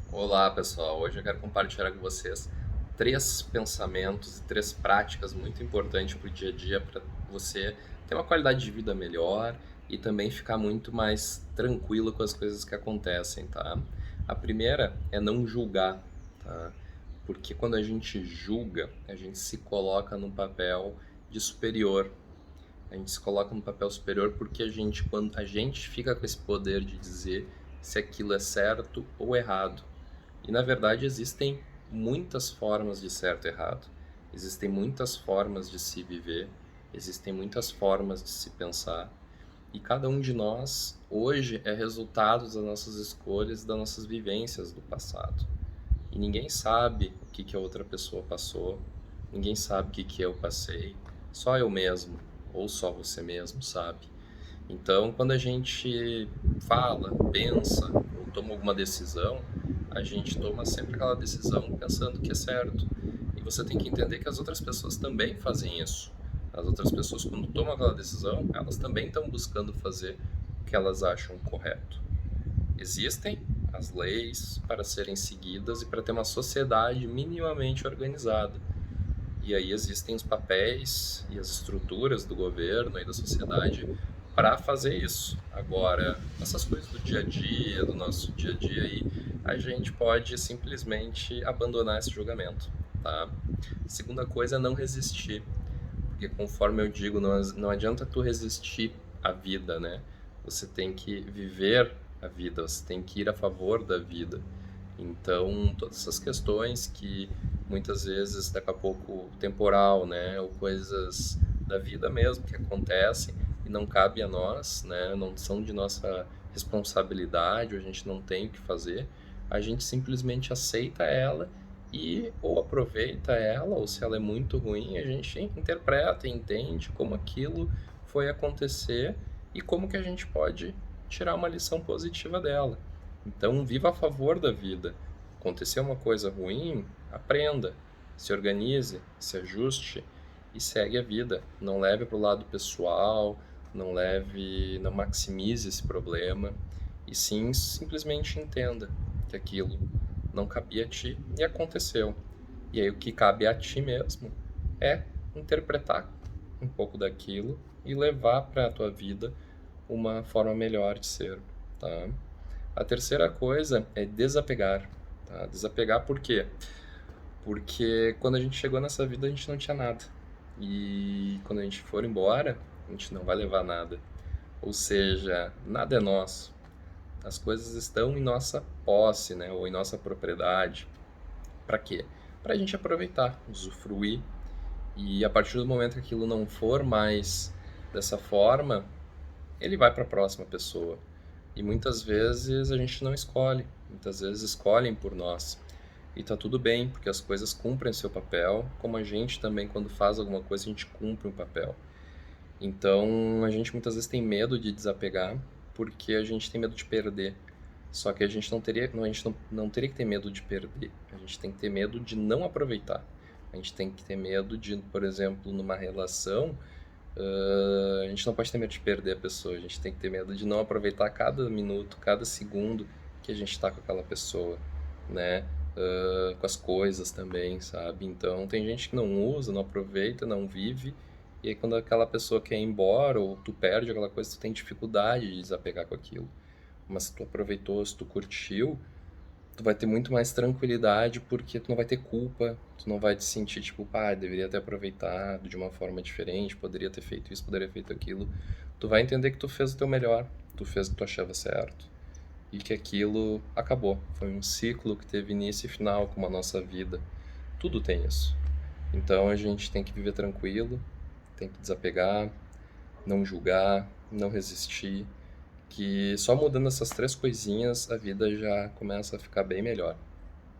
Olá, pessoal. Hoje eu quero compartilhar com vocês três pensamentos e três práticas muito importantes para o dia a dia para você ter uma qualidade de vida melhor e também ficar muito mais tranquilo com as coisas que acontecem, tá? A primeira é não julgar, tá? Porque quando a gente julga, a gente se coloca num papel de superior. A gente se coloca no papel superior porque quando a gente fica com esse poder de dizer se aquilo é certo ou errado. E na verdade existem muitas formas de certo e errado. Existem muitas formas de se viver, existem muitas formas de se pensar. E cada um de nós hoje é resultado das nossas escolhas e das nossas vivências do passado. E ninguém sabe o que a outra pessoa passou, ninguém sabe o que eu passei, só eu mesmo, ou só você mesmo sabe. Então, quando a gente fala, pensa ou toma alguma decisão, a gente toma sempre aquela decisão pensando que é certo. E você tem que entender que as outras pessoas também fazem isso. As outras pessoas, quando tomam aquela decisão, elas também estão buscando fazer o que elas acham correto. Existem as leis para serem seguidas e para ter uma sociedade minimamente organizada. E aí existem os papéis e as estruturas do governo e da sociedade para fazer isso. Agora, essas coisas do dia a dia, do nosso dia a dia aí, a gente pode simplesmente abandonar esse julgamento, tá? Segunda coisa é não resistir, porque conforme eu digo, não adianta tu resistir à vida, né? Você tem que viver a vida, você tem que ir a favor da vida. Então, todas essas questões que muitas vezes, daqui a pouco, temporal, né, ou coisas da vida mesmo que acontecem e não cabe a nós, né, não são de nossa responsabilidade, ou a gente não tem o que fazer, a gente simplesmente aceita ela e ou aproveita ela, ou se ela é muito ruim, a gente interpreta e entende como aquilo foi acontecer e como que a gente pode tirar uma lição positiva dela. Então, viva a favor da vida. Aconteceu uma coisa ruim, aprenda, se organize, se ajuste e segue a vida. Não leve para o lado pessoal, não maximize esse problema e sim simplesmente entenda que aquilo não cabia a ti e aconteceu. E aí o que cabe a ti mesmo é interpretar um pouco daquilo e levar para a tua vida uma forma melhor de ser, tá? A terceira coisa é desapegar, tá? Desapegar por quê? Porque quando a gente chegou nessa vida a gente não tinha nada. E quando a gente for embora, a gente não vai levar nada. Ou seja, nada é nosso. As coisas estão em nossa posse, né? Ou em nossa propriedade. Para quê? Para a gente aproveitar, usufruir. E a partir do momento que aquilo não for mais dessa forma, ele vai para a próxima pessoa. E muitas vezes a gente não escolhe, muitas vezes escolhem por nós. E tá tudo bem, porque as coisas cumprem seu papel, como a gente também, quando faz alguma coisa, a gente cumpre um papel. Então, a gente muitas vezes tem medo de desapegar, porque a gente tem medo de perder. Só que a gente não teria que ter medo de perder. A gente tem que ter medo de não aproveitar. A gente tem que ter medo de, por exemplo, numa relação, a gente não pode ter medo de perder a pessoa, a gente tem que ter medo de não aproveitar cada minuto, cada segundo que a gente está com aquela pessoa, né? Com as coisas também, sabe? Então tem gente que não usa, não aproveita, não vive, e aí quando aquela pessoa quer ir embora ou tu perde aquela coisa, tu tem dificuldade de desapegar com aquilo. Mas se tu aproveitou, se tu curtiu, tu vai ter muito mais tranquilidade porque tu não vai ter culpa, tu não vai te sentir tipo, pá, deveria ter aproveitado de uma forma diferente, poderia ter feito isso, poderia ter feito aquilo. Tu vai entender que tu fez o teu melhor, tu fez o que tu achava certo e que aquilo acabou. Foi um ciclo que teve início e final como a nossa vida. Tudo tem isso. Então a gente tem que viver tranquilo, tem que desapegar, não julgar, não resistir, que só mudando essas três coisinhas a vida já começa a ficar bem melhor.